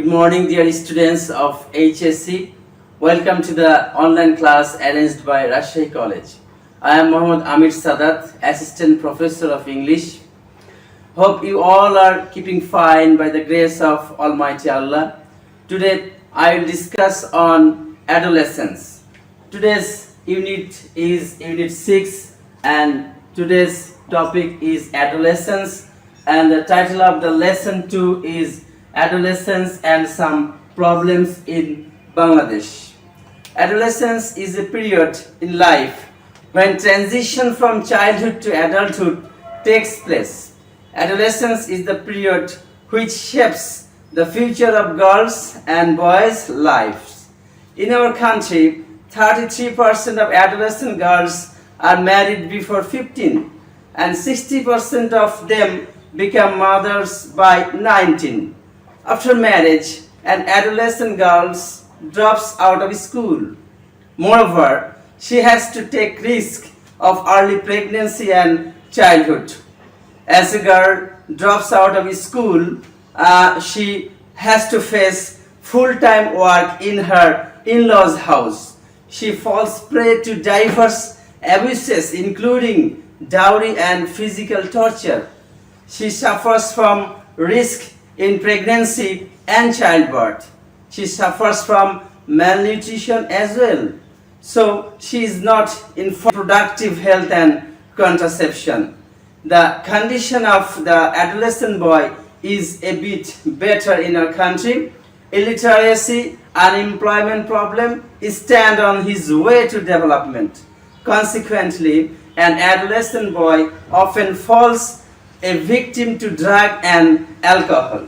Good morning, dear students of HSC. Welcome to the online class arranged by Rajshahi College. I am Mohammad Amir Sadat, Assistant Professor of English. Hope you all are keeping fine by the grace of Almighty Allah. Today I will discuss on adolescence. Today's unit is Unit 6 and today's topic is adolescence, and the title of the lesson 2 is Adolescence and Some Problems in Bangladesh. Adolescence is a period in life when transition from childhood to adulthood takes place. Adolescence is the period which shapes the future of girls and boys' lives. In our country, 33% of adolescent girls are married before 15 and 60% of them become mothers by 19. After marriage, an adolescent girl drops out of school. Moreover, she has to take risk of early pregnancy and childhood. As a girl drops out of school, she has to face full-time work in her in-laws' house. She falls prey to diverse abuses including dowry and physical torture. She suffers from risk in pregnancy and childbirth. She suffers from malnutrition as well. So she is not in productive health and contraception. The condition of the adolescent boy is a bit better in our country. Illiteracy, unemployment problem stand on his way to development. Consequently, an adolescent boy often falls a victim to drug and alcohol.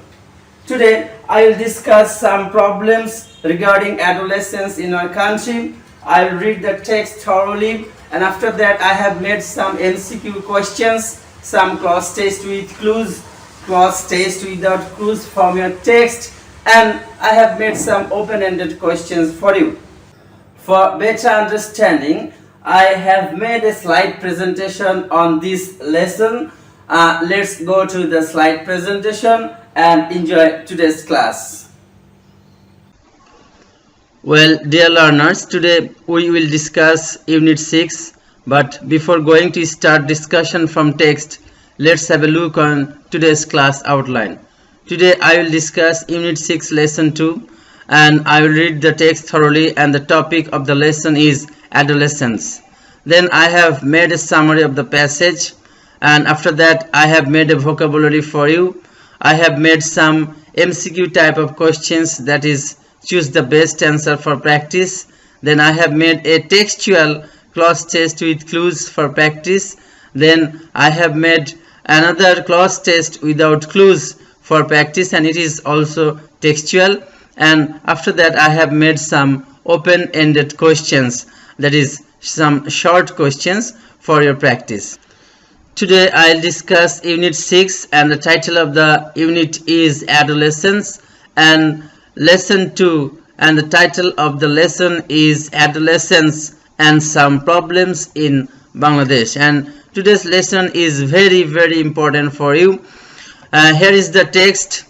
Today, I will discuss some problems regarding adolescence in our country. I will read the text thoroughly, and after that I have made some MCQ questions, some cross test with clues, cross test without clues from your text, and I have made some open-ended questions for you. For better understanding, I have made a slide presentation on this lesson. Let's go to the slide presentation and enjoy today's class. Well, dear learners, today we will discuss Unit 6, but before going to start discussion from text, let's have a look on today's class outline. Today I will discuss Unit 6 Lesson 2, and I will read the text thoroughly, and the topic of the lesson is adolescence. Then I have made a summary of the passage, and after that I have made a vocabulary for you. I have made some MCQ type of questions, that is, choose the best answer for practice. Then I have made a textual clause test with clues for practice. Then I have made another clause test without clues for practice, and it is also textual. And after that I have made some open-ended questions, that is, some short questions for your practice. Today I'll discuss Unit 6, and the title of the unit is Adolescence, and Lesson 2, and the title of the lesson is Adolescence and Some Problems in Bangladesh. And today's lesson is very important for you. Here is the text.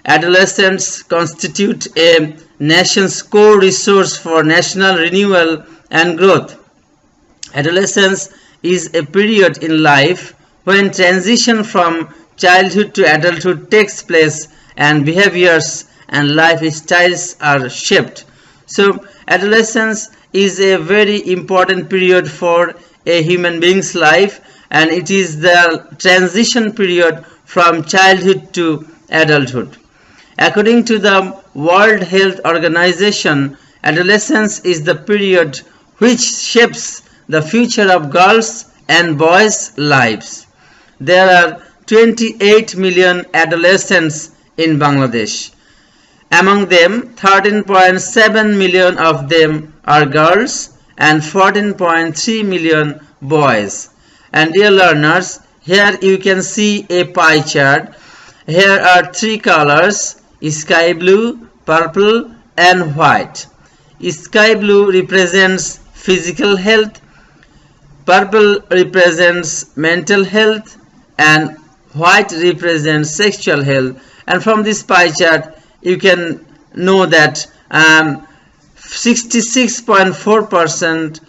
Adolescents constitute a nation's core resource for national renewal and growth. Adolescence is a period in life when transition from childhood to adulthood takes place and behaviors and lifestyles are shaped. So adolescence is a very important period for a human being's life, and it is the transition period from childhood to adulthood. According to the World Health Organization, adolescence is the period which shapes the future of girls and boys' lives. There are 28 million adolescents in Bangladesh. Among them, 13.7 million of them are girls and 14.3 million boys. And dear learners, here you can see a pie chart. Here are three colors: sky blue, purple and white. Sky blue represents physical health, purple represents mental health, and white represents sexual health. And from this pie chart you can know that 66.4%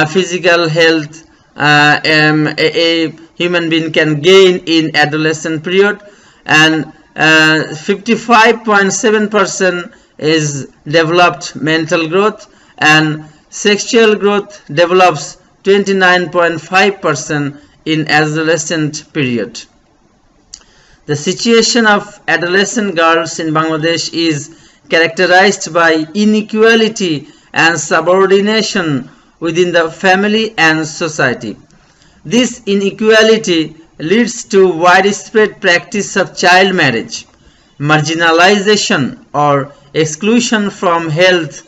physical health a human being can gain in adolescent period, and 55.7% is developed mental growth, and sexual growth develops 29.5% in adolescent period. The situation of adolescent girls in Bangladesh is characterized by inequality and subordination within the family and society. This inequality leads to widespread practice of child marriage, marginalization or exclusion from health,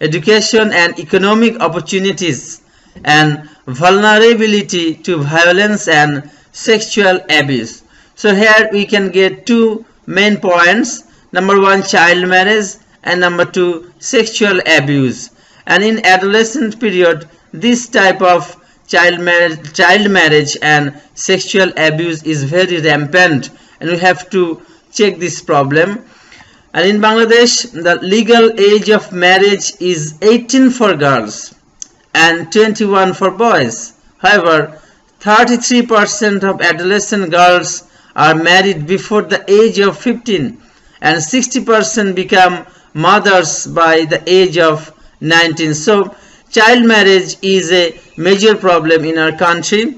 education and economic opportunities, and vulnerability to violence and sexual abuse. So here we can get two main points. Number one, child marriage, and number two, sexual abuse. And in adolescent period, this type of child marriage and sexual abuse is very rampant, and we have to check this problem. And in Bangladesh, the legal age of marriage is 18 for girls and 21 for boys. However, 33% of adolescent girls are married before the age of 15, and 60% become mothers by the age of 19. So child marriage is a major problem in our country.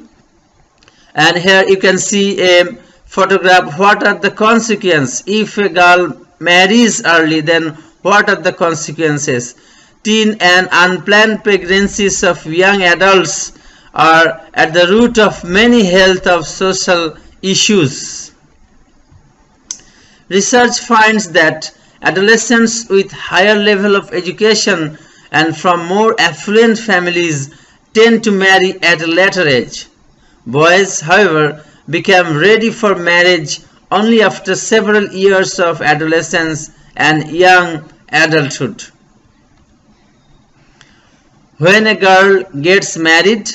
And here you can see a photograph. What are the consequences if a girl marries early? Then what are the consequences? Teen and unplanned pregnancies of young adults are at the root of many health of social issues. Research finds that adolescents with higher level of education and from more affluent families tend to marry at a later age. Boys, however, become ready for marriage only after several years of adolescence and young adulthood. When a girl gets married,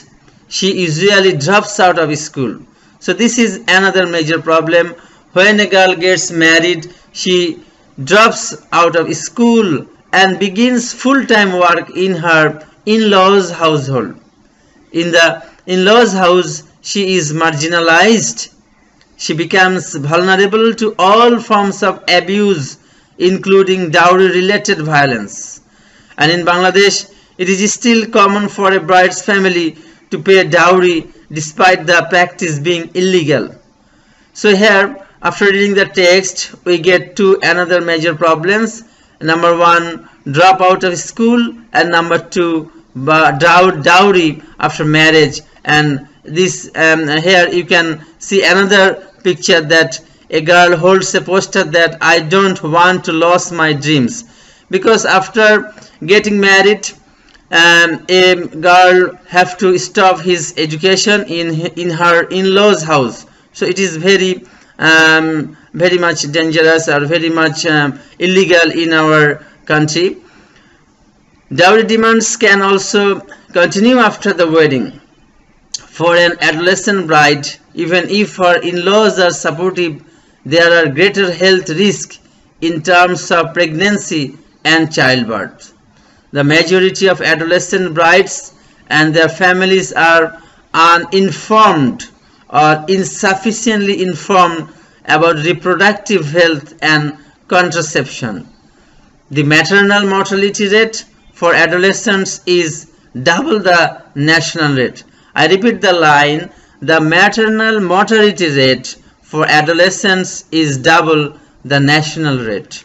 she usually drops out of school. So this is another major problem. When a girl gets married, she drops out of school and begins full-time work in her in-laws' household. In the in-laws' house, she is marginalized. She becomes vulnerable to all forms of abuse, including dowry-related violence. And in Bangladesh, it is still common for a bride's family to pay dowry despite the practice being illegal. So here, after reading the text, we get to another major problems. Number one, drop out of school, and number two, dowry after marriage. And this here you can see another picture that a girl holds a poster that I don't want to lose my dreams, because after getting married, a girl have to stop his education in her in-laws house. So it is very much dangerous or very much illegal in our country. Dowry demands can also continue after the wedding. For an adolescent bride, even if her in-laws are supportive, there are greater health risks in terms of pregnancy and childbirth. The majority of adolescent brides and their families are uninformed or insufficiently informed about reproductive health and contraception. The maternal mortality rate for adolescents is double the national rate. I repeat the line, the maternal mortality rate for adolescents is double the national rate.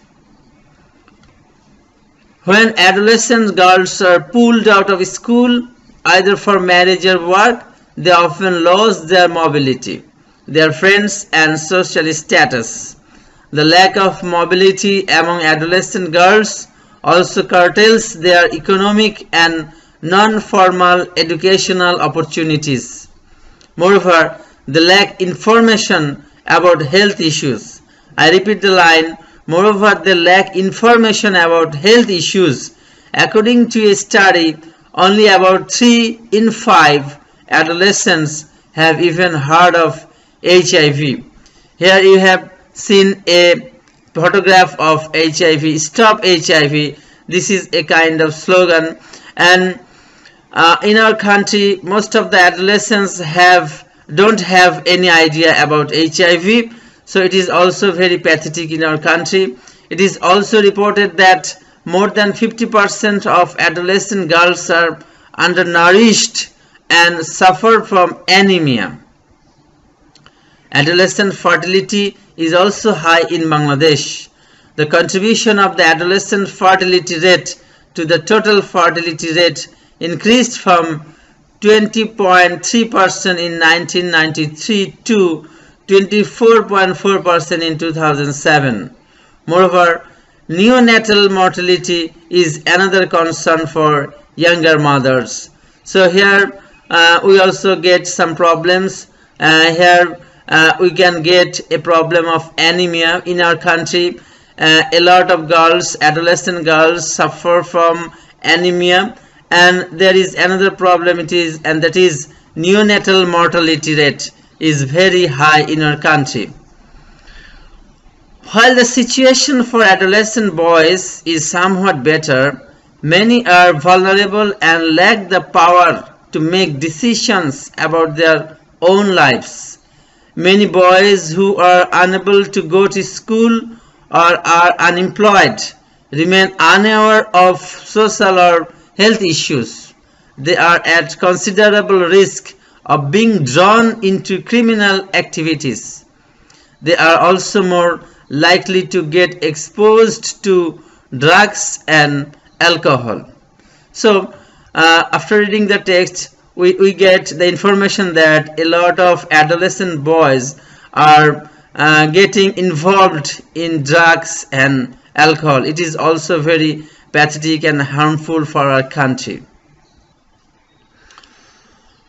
When adolescent girls are pulled out of school, either for marriage or work, they often lose their mobility, their friends and social status. The lack of mobility among adolescent girls also curtails their economic and non-formal educational opportunities. Moreover, they lack information about health issues. I repeat the line, moreover, they lack information about health issues. According to a study, only about 3 in 5 adolescents have even heard of HIV. Here you have seen a photograph of HIV, stop HIV. This is a kind of slogan. And in our country, most of the adolescents don't have any idea about HIV. So it is also very pathetic in our country. It is also reported that more than 50% of adolescent girls are undernourished and suffer from anemia. Adolescent fertility is also high in Bangladesh. The contribution of the adolescent fertility rate to the total fertility rate increased from 20.3% in 1993 to 24.4% in 2007. Moreover, neonatal mortality is another concern for younger mothers. So here we also get some problems. Here we can get a problem of anemia in our country. A lot of girls, adolescent girls, suffer from anemia, and there is another problem, that is neonatal mortality rate is very high in our country. While the situation for adolescent boys is somewhat better, many are vulnerable and lack the power to make decisions about their own lives. Many boys who are unable to go to school or are unemployed remain unaware of social or health issues. They are at considerable risk of being drawn into criminal activities. They are also more likely to get exposed to drugs and alcohol. So after reading the text, we get the information that a lot of adolescent boys are getting involved in drugs and alcohol. It is also very pathetic and harmful for our country.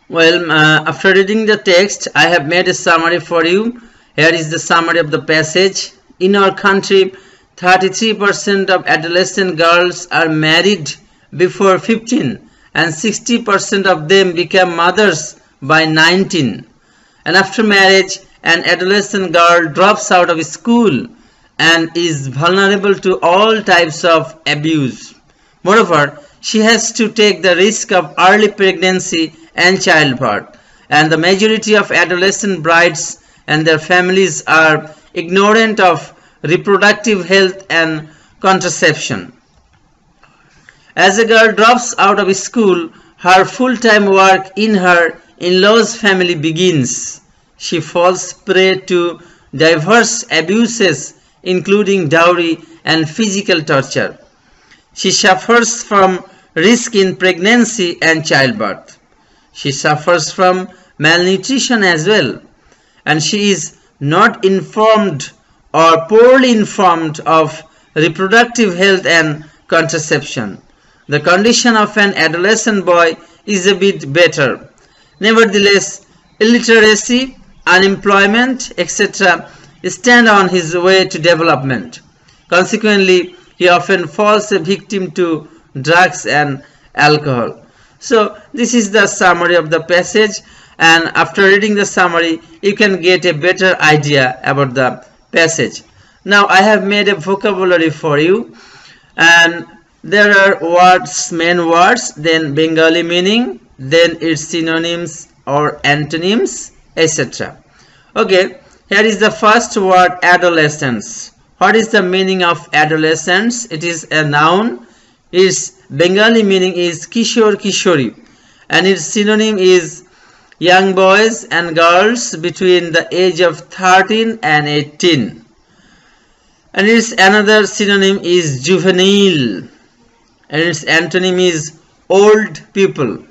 Well, after reading the text, I have made a summary for you. Here is the summary of the passage. In our country, 33% of adolescent girls are married before 15, and 60% of them become mothers by 19. And after marriage, an adolescent girl drops out of school and is vulnerable to all types of abuse. Moreover, she has to take the risk of early pregnancy and childbirth, and the majority of adolescent brides and their families are ignorant of reproductive health and contraception. As a girl drops out of school, her full-time work in her in-laws' family begins. She falls prey to diverse abuses, including dowry and physical torture. She suffers from risk in pregnancy and childbirth. She suffers from malnutrition as well, and she is not informed or poorly informed of reproductive health and contraception. The condition of an adolescent boy is a bit better. Nevertheless, illiteracy, unemployment, etc. stand on his way to development. Consequently, he often falls a victim to drugs and alcohol. So this is the summary of the passage, and after reading the summary, you can get a better idea about the passage. Now I have made a vocabulary for you, and there are words, main words, then Bengali meaning, then its synonyms or antonyms, etc. Okay, here is the first word, adolescence. What is the meaning of adolescence? It is a noun. Its Bengali meaning is Kishore Kishori, and its synonym is young boys and girls between the age of 13 and 18. And its another synonym is juvenile, and its antonym is old people.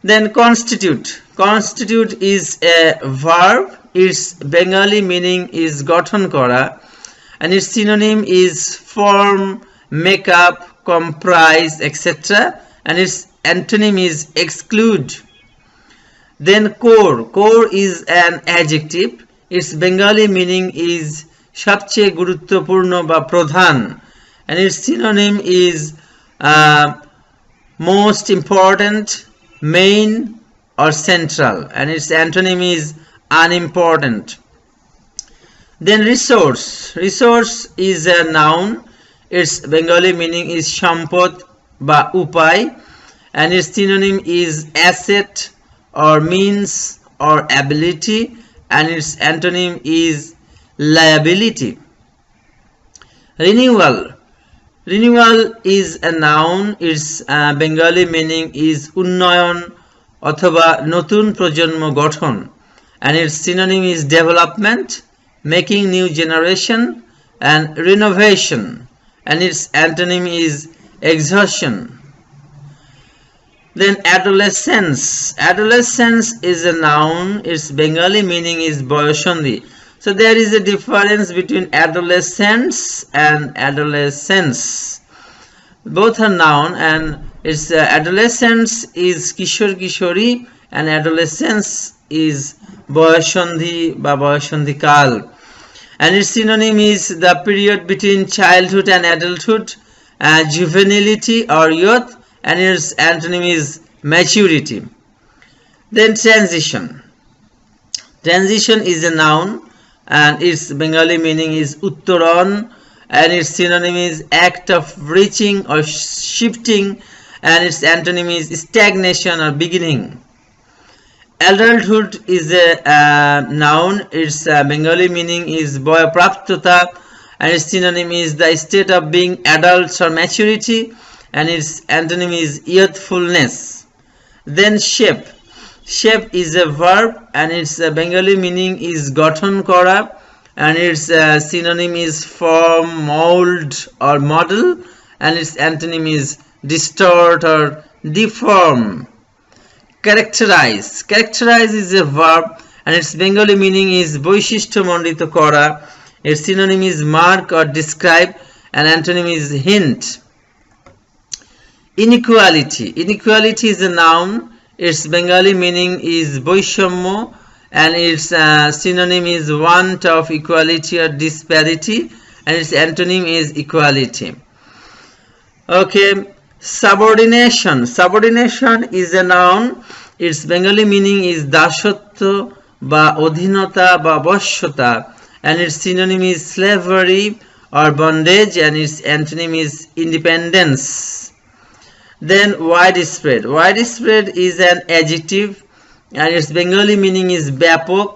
Then constitute. Constitute is a verb. Its Bengali meaning is গঠন করা, and its synonym is form, make up, comprise, etc. and its antonym is exclude. Then core. Core is an adjective. Its Bengali meaning is সবচেয়ে গুরুত্বপূর্ণ বা প্রধান, and its synonym is most important, main or central, and its antonym is unimportant. Then resource. Resource is a noun. Its Bengali meaning is sampod ba upay, and its synonym is asset or means or ability, and its antonym is liability. Renewal. Renewal is a noun. Its Bengali meaning is unnayan othoba notun projonmo gothon, and its synonym is development, making new generation, and renovation, and its antonym is exhaustion. Then adolescence. Adolescence is a noun. Its Bengali meaning is boyoshondhi. So there is a difference between adolescence and adolescence. Both are noun, and its adolescence is kishor kishori, and adolescence is boyoshondhi ba boyoshondhi kal. And its synonym is the period between childhood and adulthood, juvenility or youth, and its antonym is maturity. Then transition. Transition is a noun, and its Bengali meaning is uttoron, and its synonym is act of reaching or shifting, and its antonym is stagnation or beginning. Adulthood is a noun. Its Bengali meaning is boyapraptota, and its synonym is the state of being adults or maturity, and its antonym is youthfulness. Then shape. Shape is a verb, and its Bengali meaning is গঠন করা, and its synonym is form, mold or model, and its antonym is distort or deform. Characterize. Characterize is a verb, and its Bengali meaning is বৈশিষ্ট্যমণ্ডিত করা. Its synonym is mark or describe, and antonym is hint. Inequality. Inequality is a noun. Its Bengali meaning is বৈষম্য, and its synonym is want of equality or disparity, and its antonym is equality. Okay, subordination. Subordination is a noun. Its Bengali meaning is দাসত্ব বা অধীনতা বা বশ্যতা, and its synonym is slavery or bondage, and its antonym is independence. Then widespread. Widespread is an adjective, and its Bengali meaning is ব্যাপক,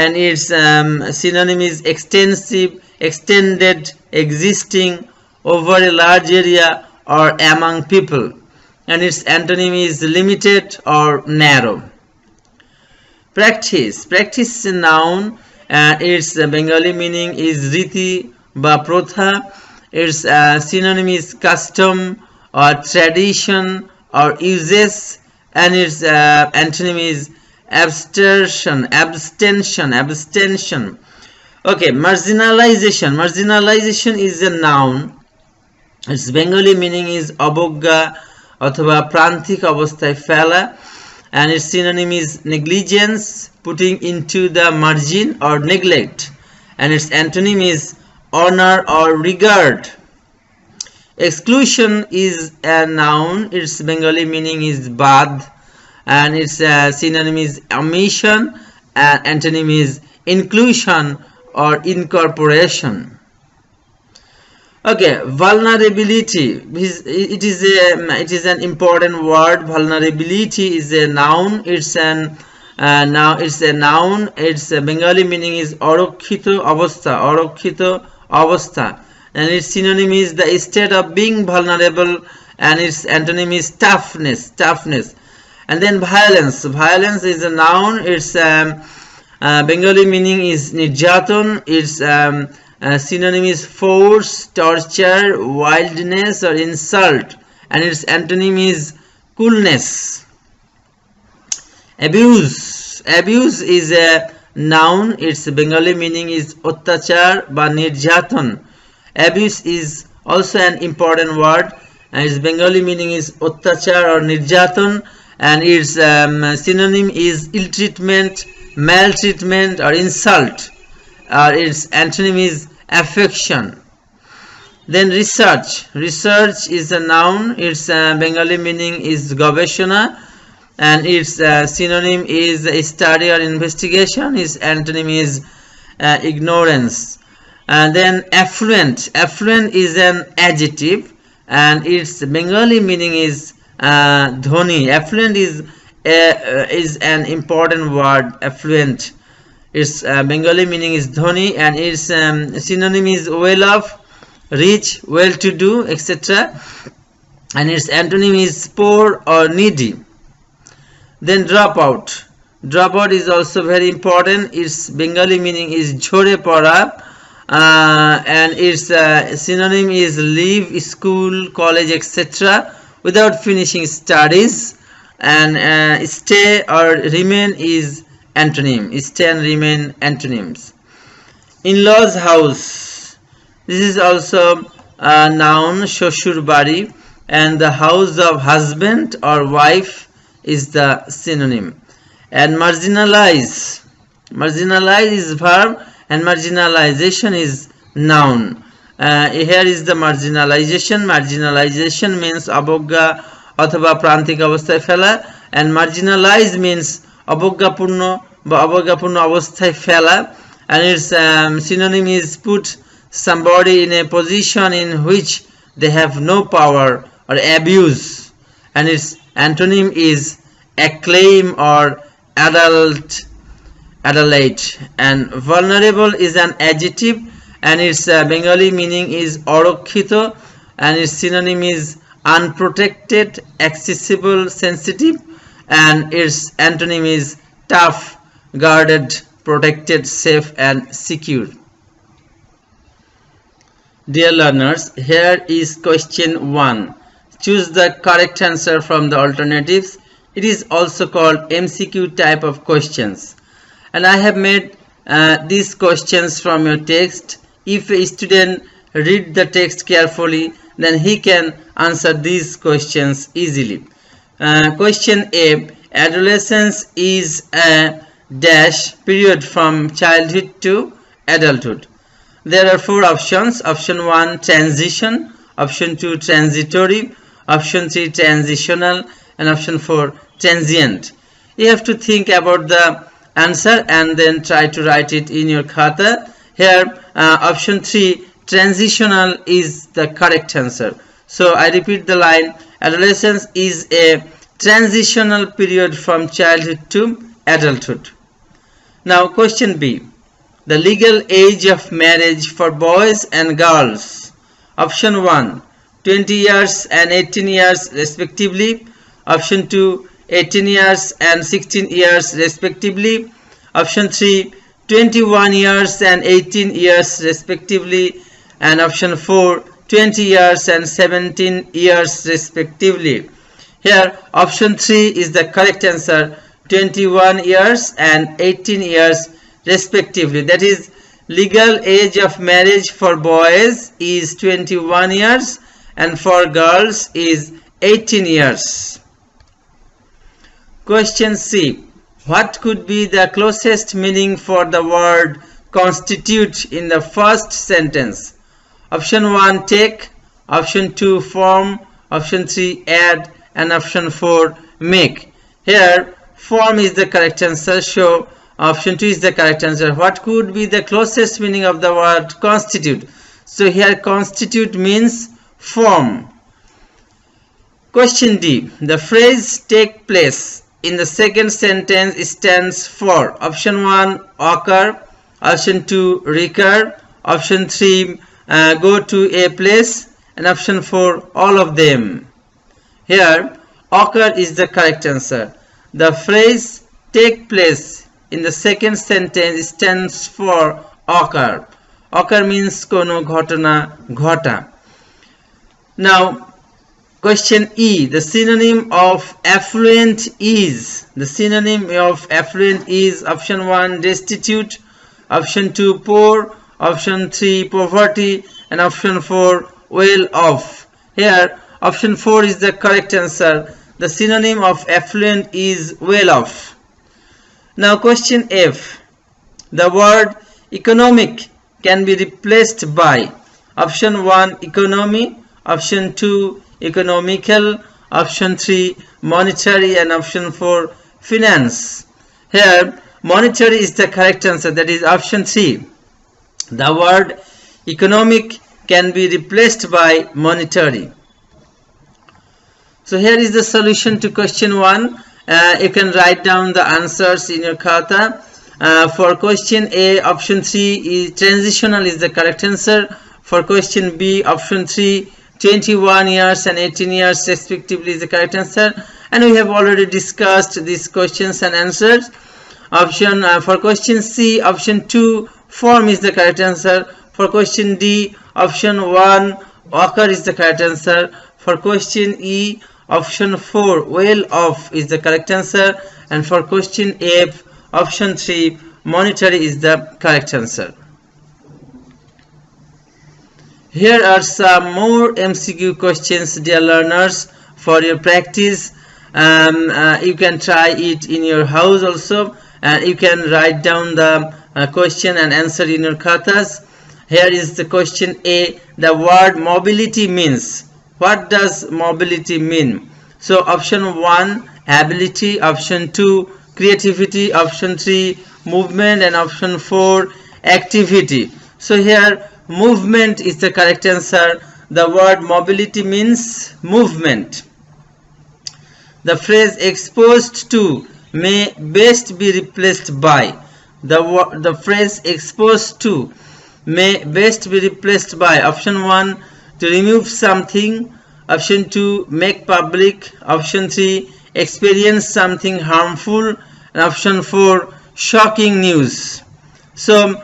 and its synonym is extensive, extended, existing, over a large area or among people, and its antonym is limited or narrow. Practice. Practice is a noun, and its Bengali meaning is riti ba protha. Its synonym is custom or tradition or uses, and its antonym is abstention. Okay, marginalization. Marginalization is a noun. Its Bengali meaning is অবজ্ঞা অথবা প্রান্তিক অবস্থায় ফেলা, and its synonym is negligence, putting into the margin or neglect, and its antonym is honor or regard. Exclusion is a noun. Its Bengali meaning is বাদ, and its synonym is omission, and antonym is inclusion or incorporation. Okay, vulnerability. It is an important word. Vulnerability is a noun. It's a noun. Its Bengali meaning is অরক্ষিত অবস্থা, and its synonym is the state of being vulnerable, and its antonym is toughness. And then violence. Violence is a noun. Its Bengali meaning is নির্যাতন. Its synonym is force, torture, wildness or insult, and its antonym is coolness. Abuse. Abuse is a noun. Its Bengali meaning is অত্যাচার বা নির্যাতন. Abuse is also an important word, and its Bengali meaning is অত্যাচার or নির্যাতন, and its synonym is ill treatment, maltreatment or insult, or its antonym is affection. Then research. Research is a noun. Its Bengali meaning is গবেষণা, and its synonym is study or investigation. Its antonym is ignorance. And then affluent. Affluent is an adjective, and its Bengali meaning is dhoni. Affluent is an important word. Affluent. Its Bengali meaning is dhoni, and its synonym is well-off, rich, well-to-do, etc. And its antonym is poor or needy. Then dropout. Dropout is also very important. Its Bengali meaning is jhore pada, and its synonym is leave school, college, etc. without finishing studies. And stay or remain is antonym. Stay and remain antonyms. In-laws house. This is also a noun, shoshur bari, and the house of husband or wife is the synonym. And marginalize. Marginalize is verb, and marginalization is noun. Here is the marginalization. Marginalization means abogga othoba prantik অবস্থায় ফেলা, and marginalize means অবজ্ঞাপূর্ণ বা অবজ্ঞাপূর্ণ অবস্থায় ফেলা, and its synonym is put somebody in a position in which they have no power or abuse, and its antonym is acclaim or adulate. And vulnerable is an adjective, and its Bengali meaning is অরক্ষিত, and its synonym is unprotected, accessible, sensitive, and its antonym is tough, guarded, protected, safe, and secure. Dear learners, here is question 1. Choose the correct answer from the alternatives. It is also called MCQ type of questions. And I have made these questions from your text. If a student read the text carefully, then he can answer these questions easily. Question A. Adolescence is a dash period from childhood to adulthood. There are 4 options. Option 1, transition. Option 2, transitory. Option 3, transitional. And option 4, transient. You have to think about the answer and then try to write it in your khata. Here, option 3, transitional is the correct answer. So I repeat the line. Adolescence is a transitional period from childhood to adulthood. Now question B. The legal age of marriage for boys and girls. Option 1, 20 years and 18 years respectively. Option 2, 18 years and 16 years respectively. Option 3, 21 years and 18 years respectively. And option 4, 20 years and 17 years respectively. Here option 3 is the correct answer, 21 years and 18 years respectively. That is, legal age of marriage for boys is 21 years and for girls is 18 years. Question C. What could be the closest meaning for the word constitute in the first sentence? Option 1, take. Option 2, form. Option 3, add. And option 4, make. Here form is the correct answer, so option 2 is the correct answer. What could be the closest meaning of the word constitute? So here constitute means form. Question D. The phrase take place in the second sentence stands for option 1, occur. Option 2, recur. Option 3, go to a place. And option 4, all of them. Here occur is the correct answer. The phrase take place in the second sentence stands for occur. Occur means kono ghotona ghota. Now question E. The synonym of affluent is. The synonym of affluent is option 1, destitute. Option 2, poor. Option 3, poverty. And option 4, well off. Here option 4 is the correct answer. The synonym of affluent is well off. Now question F. The word economic can be replaced by option 1, economy. Option 2, economical. Option 3, monetary. And option 4, finance. Here monetary is the correct answer. That is option 3. The word economic can be replaced by monetary. So here is the solution to question 1. You can write down the answers in your khata. For question A, option 3 is transitional is the correct answer. For question B, option 3, 21 years and 18 years respectively is the correct answer. And we have already discussed these questions and answers. For question C, option 2, form is the correct answer. For question D, option 1, occur is the correct answer. For question E, option 4, well off is the correct answer. And for question F, option 3, monetary is the correct answer. Here are some more MCQ questions, dear learners, for your practice. You can try it in your house also, and you can write down the question and answer in your khatas. Here is the question A. The word mobility means. What does mobility mean? So option 1, ability. Option 2, creativity. Option 3, movement. And option 4, activity. So here movement is the correct answer. The word mobility means movement. The phrase exposed to may best be replaced by. The phrase exposed to may best be replaced by. Option 1, to remove something. Option 2, make public. Option 3, experience something harmful. And option 4, shocking news. So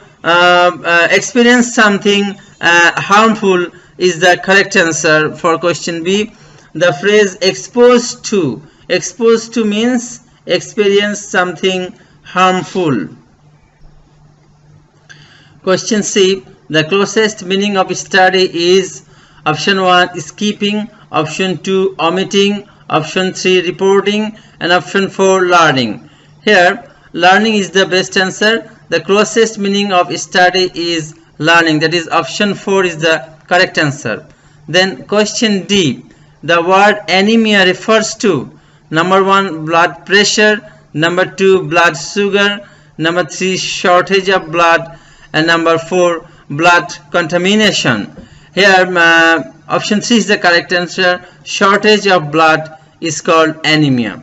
experience something harmful is the correct answer for question B. The phrase exposed to means experience something harmful. Question C, the closest meaning of study is option 1, skipping. Option 2, omitting. Option 3, reporting. And option 4, learning. Here learning is the best answer. The closest meaning of study is learning. That is option 4 is the correct answer. Then question D. The word anemia refers to number 1, blood pressure. Number 2, blood sugar. Number 3, shortage of blood. And number 4, blood contamination. Here option 3 is the correct answer. Shortage of blood is called anemia.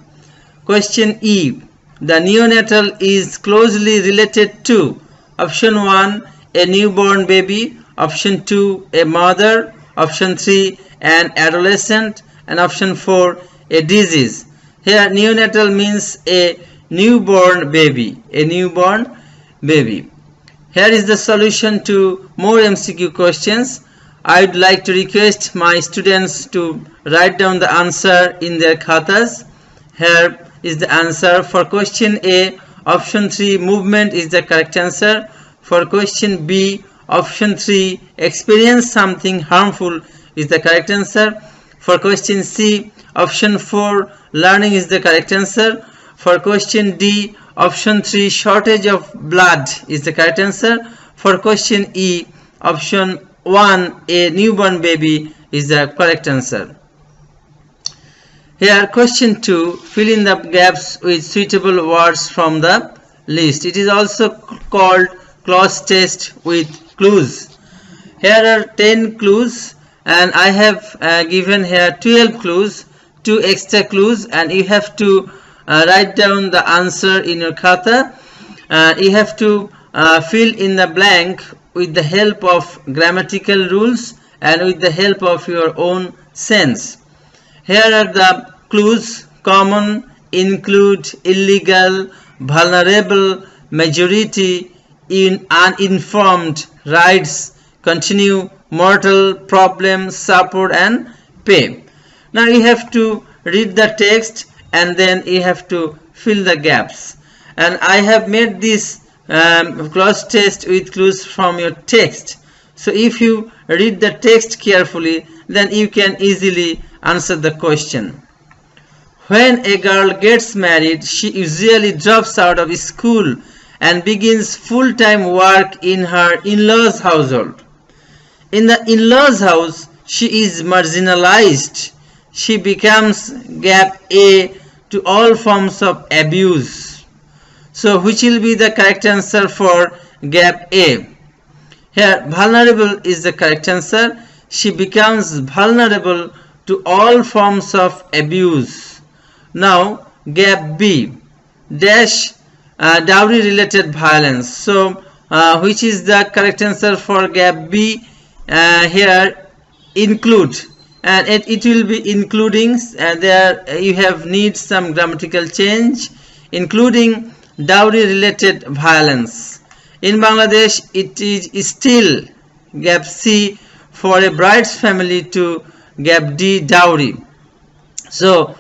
Question E. The neonatal is closely related to option 1, a newborn baby. Option 2, a mother. Option 3, an adolescent. And option 4, a disease. Here neonatal means a newborn baby. A newborn baby. Here is the solution to more MCQ questions. I would like to request my students to write down the answer in their khatas. Here is the answer. For question A, option 3, movement is the correct answer. For question B, option 3, experience something harmful is the correct answer. For question C, option 4, learning is the correct answer. For question D, option 3, shortage of blood is the correct answer. For question E, option 1, a newborn baby is the correct answer. Here question 2, fill in the gaps with suitable words from the list. It is also called clause test with clues. Here are 10 clues and I have given here 12 clues, 2 extra clues, and you have to write down the answer in your khata. You have to fill in the blank with the help of grammatical rules and with the help of your own sense. Here are the clues: common, include, illegal, vulnerable, majority, uninformed, rights, continue, mortal, problem, support, and pay. Now you have to read the text and then you have to fill the gaps. And I have made this clause test with clues from your text. So if you read the text carefully, then you can easily answer the question. When a girl gets married, she usually drops out of school and begins full-time work in her in-laws' household. In the in-laws' house, she is marginalized. She becomes gap A to all forms of abuse. So which will be the correct answer for gap A? Here vulnerable is the correct answer. She becomes vulnerable to all forms of abuse. Now gap B, dash dowry related violence. So which is the correct answer for gap B? Here include, and it will be including, there you have need some grammatical change, including dowry related violence. In Bangladesh it is still gap C for a bride's family to gap D, dowry. So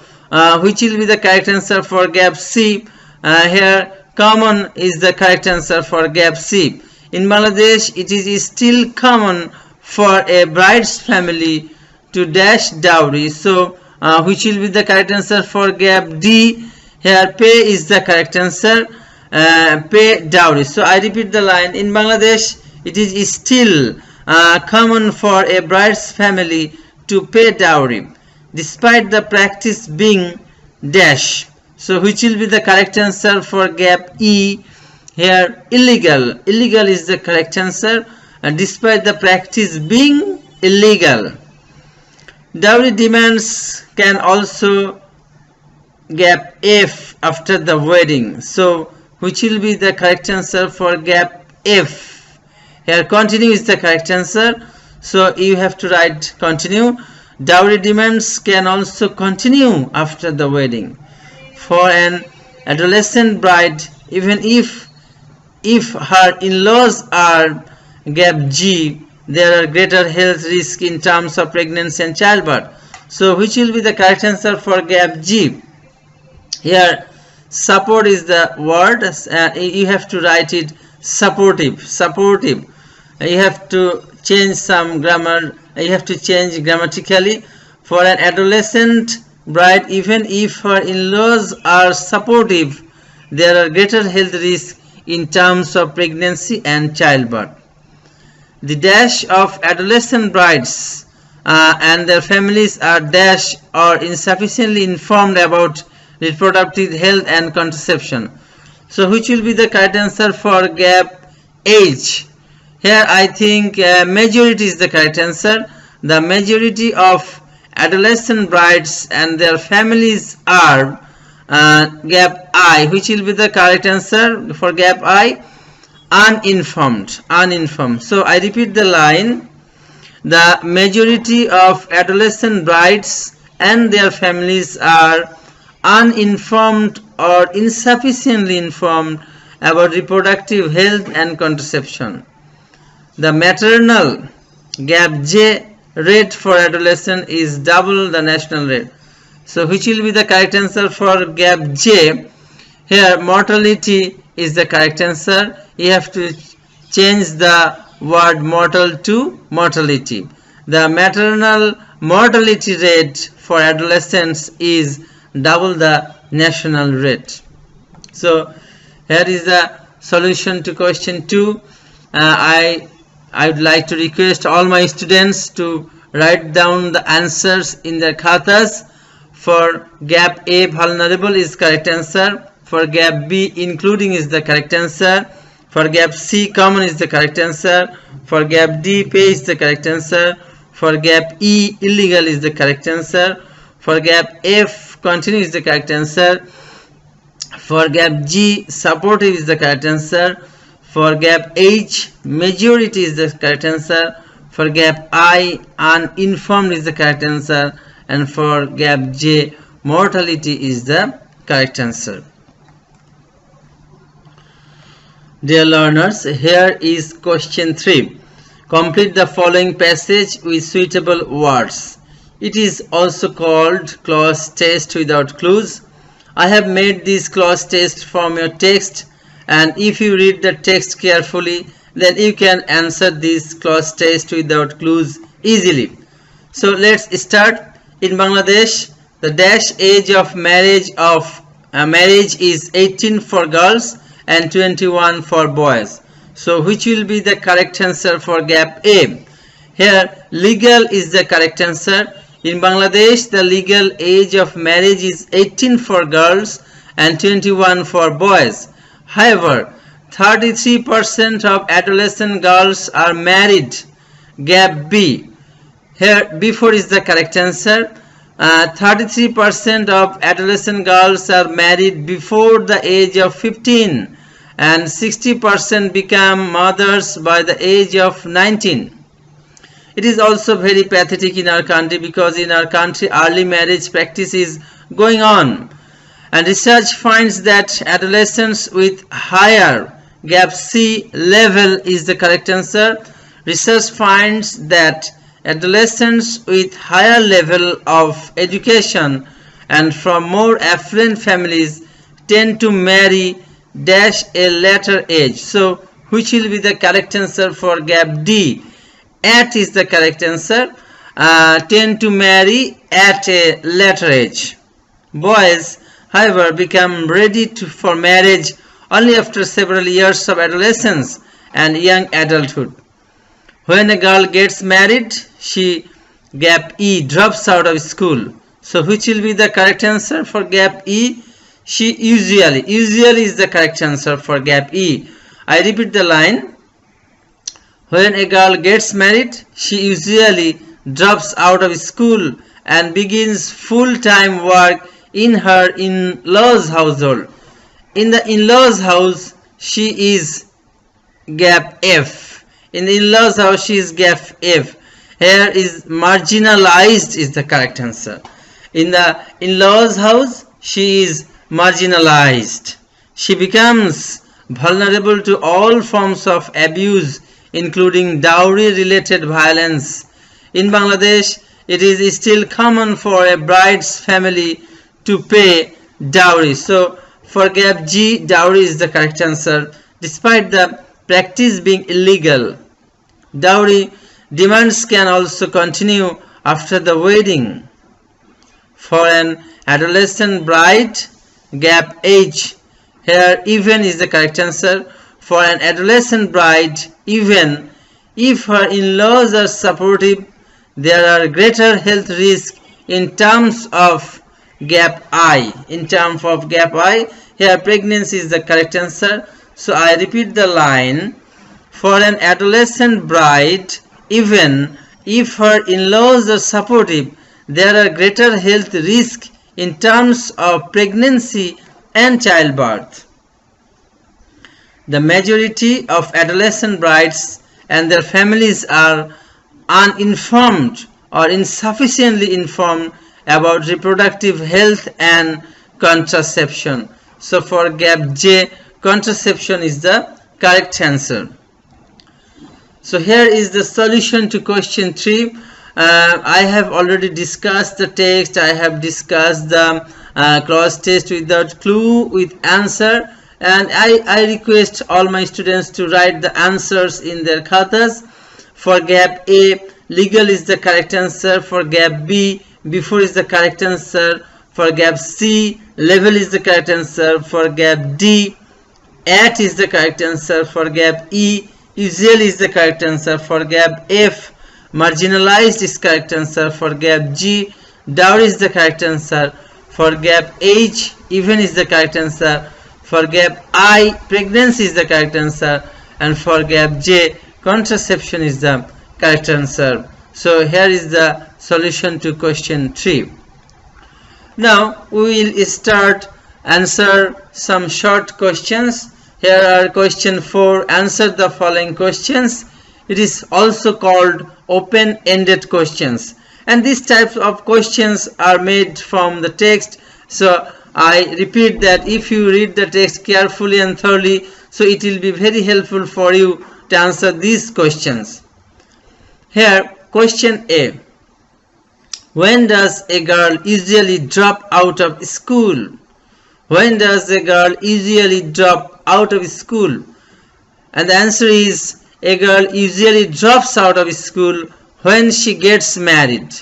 which will be the correct answer for gap C? Here common is the correct answer for gap C. In Bangladesh it is still common for a bride's family to dash dowry. So which will be the correct answer for gap D? Here pay is the correct answer, pay dowry. So I repeat the line, in Bangladesh it is still common for a bride's family to pay dowry despite the practice being dash. So which will be the correct answer for gap E? Here illegal, illegal is the correct answer, and despite the practice being illegal. Dowry demands can also gap F after the wedding. So which will be the correct answer for gap F? Here continue is the correct answer, so you have to write continue. Dowry demands can also continue after the wedding. For an adolescent bride, even if her in-laws are gap G, there are greater health risk in terms of pregnancy and childbirth. So which will be the correct answer for gap G? Here support is the word, you have to write it supportive, supportive. You have to change some grammar, you have to change grammatically. For an adolescent bride, even if her in-laws are supportive, there are greater health risk in terms of pregnancy and childbirth. The dash of adolescent brides and their families are dash or insufficiently informed about reproductive health and contraception. So which will be the correct answer for gap H? Here I think majority is the correct answer. The majority of adolescent brides and their families are gap I. Which will be the correct answer for gap I? Uninformed, uninformed. So I repeat the line, the majority of adolescent brides and their families are uninformed or insufficiently informed about reproductive health and contraception. The maternal gap J rate for adolescent is double the national rate. So which will be the correct answer for gap J? Here mortality is the correct answer. You have to change the word mortal to mortality. The maternal mortality rate for adolescents is double the national rate. So here is the solution to question 2. I would like to request all my students to write down the answers in their khatas. For gap A, vulnerable is correct answer. For gap B, including is the correct answer. For gap C, common is the correct answer. For gap D, pay is the correct answer. For gap E, illegal is the correct answer. For gap F, continue is the correct answer. For gap G, supportive is the correct answer. For gap H, majority is the correct answer. For gap I, uninformed is the correct answer. And for gap J, mortality is the correct answer. Dear learners, here is question 3. Complete the following passage with suitable words. It is also called clause test without clues. I have made this clause test from your text, and if you read the text carefully, then you can answer this clause test without clues easily. So let's start. In Bangladesh, the dash age of marriage is 18 for girls and 21 for boys. So which will be the correct answer for gap A? Here legal is the correct answer. In Bangladesh, the legal age of marriage is 18 for girls and 21 for boys. However, 33% of adolescent girls are married. Gap B. Here, before is the correct answer. 33% of adolescent girls are married before the age of 15, and 60% become mothers by the age of 19. It is also very pathetic in our country, because in our country early marriage practice is going on, and research finds that adolescents with higher, gap C, level is the correct answer. Research finds that adolescents with higher level of education and from more affluent families tend to marry dash a later age. So which will be the correct answer for gap D? At is the correct answer. Tend to marry at a later age. Boys, however, become ready for marriage only after several years of adolescence and young adulthood. When a girl gets married, she, gap E, drops out of school. So which will be the correct answer for gap E? She usually is the correct answer for gap E. I repeat the line. When a girl gets married, she usually drops out of school and begins full-time work in her in-laws household. In the in-laws house, she is gap F. In the in-laws house, she is gap F. Here is marginalized is the correct answer. In the in-laws house, she is marginalized. She becomes vulnerable to all forms of abuse, including dowry-related violence. In Bangladesh, it is still common for a bride's family to pay dowry. So for gap G, dowry is the correct answer. Despite the practice being illegal, dowry demands can also continue after the wedding. For an adolescent bride, gap H, here even is the correct answer. For an adolescent bride, even if her in-laws are supportive, there are greater health risks in terms of gap I. In terms of gap I, here pregnancy is the correct answer. So I repeat the line. For an adolescent bride, even if her in-laws are supportive, there are greater health risks in terms of pregnancy and childbirth. The majority of adolescent brides and their families are uninformed or insufficiently informed about reproductive health and contraception. So for gap J, contraception is the correct answer. So here is the solution to question 3. I have already discussed the text. I have discussed the cross test without clue with answer, and I request all my students to write the answers in their khatas. For gap A, legal is the correct answer. For gap B, before is the correct answer. For gap C, level is the correct answer. For gap D, at is the correct answer. For gap E, usually is the correct answer. For gap F, marginalized is correct answer. For gap G, dowry is the correct answer. For gap H, even is the correct answer. For gap I, pregnancy is the correct answer. And for gap J, contraception is the correct answer. So here is the solution to question 3. Now we will start answer some short questions. Here are question 4. Answer the following questions. It is also called open-ended questions, and these types of questions are made from the text. So I repeat that if you read the text carefully and thoroughly, so it will be very helpful for you to answer these questions. Here, question A. When does a girl usually drop out of school? When does a girl usually drop out of school? And the answer is, a girl usually drops out of school when she gets married.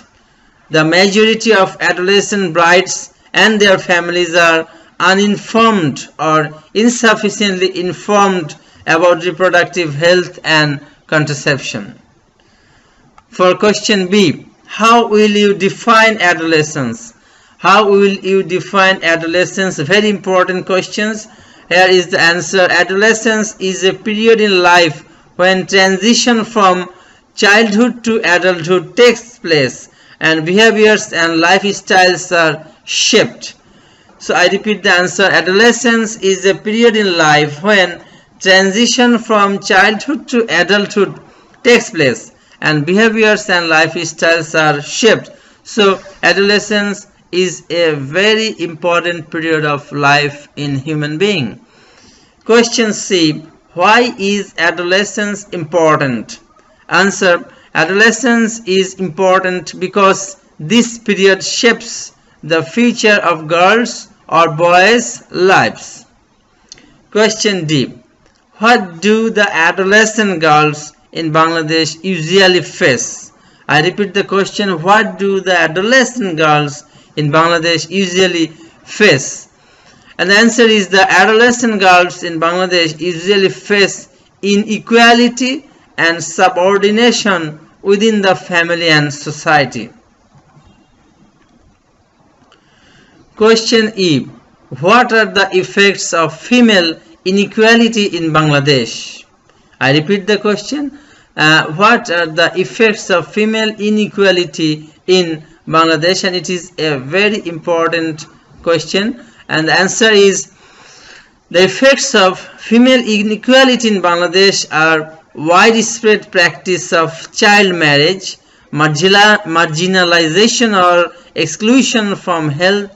The majority of adolescent brides and their families are uninformed or insufficiently informed about reproductive health and contraception. For question B, how will you define adolescence? How will you define adolescence? Very important questions, Here is the answer. Adolescence is a period in life when transition from childhood to adulthood takes place and behaviors and lifestyles are shaped. So I repeat the answer. Adolescence is a period in life when transition from childhood to adulthood takes place and behaviors and lifestyles are shaped. So adolescence is a very important period of life in human being. Question C. Why is adolescence important? Answer. Adolescence is important because this period shapes the future of girls or boys' lives. Question D. What do the adolescent girls in Bangladesh usually face? I repeat the question. What do the adolescent girls in Bangladesh usually face? And the answer is the adolescent girls in Bangladesh usually face inequality and subordination within the family and society. Question E. What are the effects of female inequality in Bangladesh? I repeat the question. What are the effects of female inequality in Bangladesh? And it is a very important question. And the answer is the effects of female inequality in Bangladesh are widespread practice of child marriage, marginalization or exclusion from health,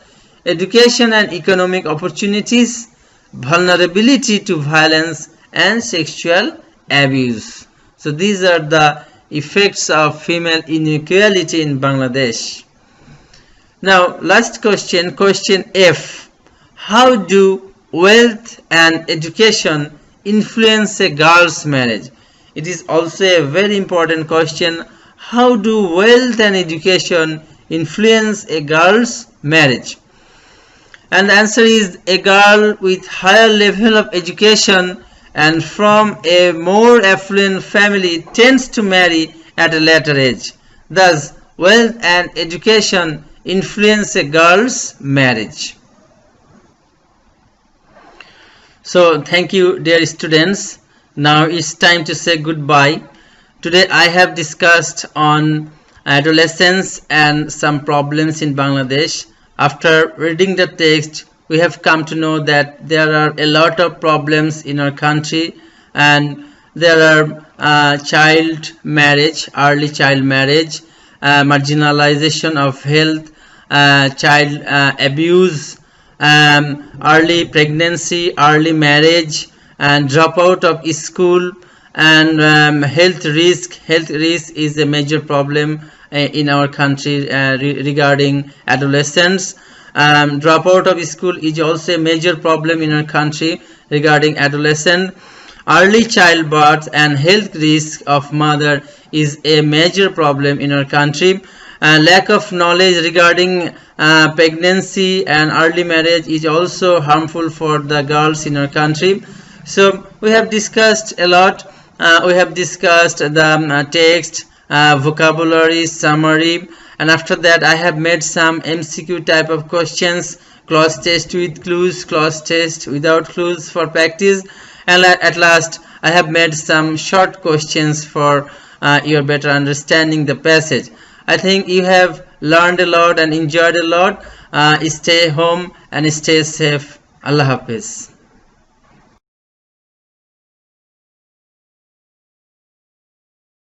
education and economic opportunities, vulnerability to violence and sexual abuse. So these are the effects of female inequality in Bangladesh. Now last question, question F. How do wealth and education influence a girl's marriage? It is also a very important question. How do wealth and education influence a girl's marriage? And the answer is a girl with higher level of education and from a more affluent family tends to marry at a later age. Thus, wealth and education influence a girl's marriage. So, thank you, dear students. Now it's time to say goodbye. Today I have discussed on adolescence and some problems in Bangladesh. After reading the text, we have come to know that there are a lot of problems in our country, and there are child marriage, early child marriage, marginalization of health, child abuse, early pregnancy, early marriage, and dropout of school, and health risk. Health risk is a major problem in our country regarding adolescents. Dropout of school is also a major problem in our country regarding adolescent. Early childbirth and health risk of mother is a major problem in our country. Lack of knowledge regarding pregnancy and early marriage is also harmful for the girls in our country. So we have discussed a lot. We have discussed the text, vocabulary, summary, and after that I have made some MCQ type of questions, clause test with clues, clause test without clues for practice, and at last I have made some short questions for your better understanding the passage. I think you have learned a lot and enjoyed a lot. Stay home and stay safe. Allah Hafiz.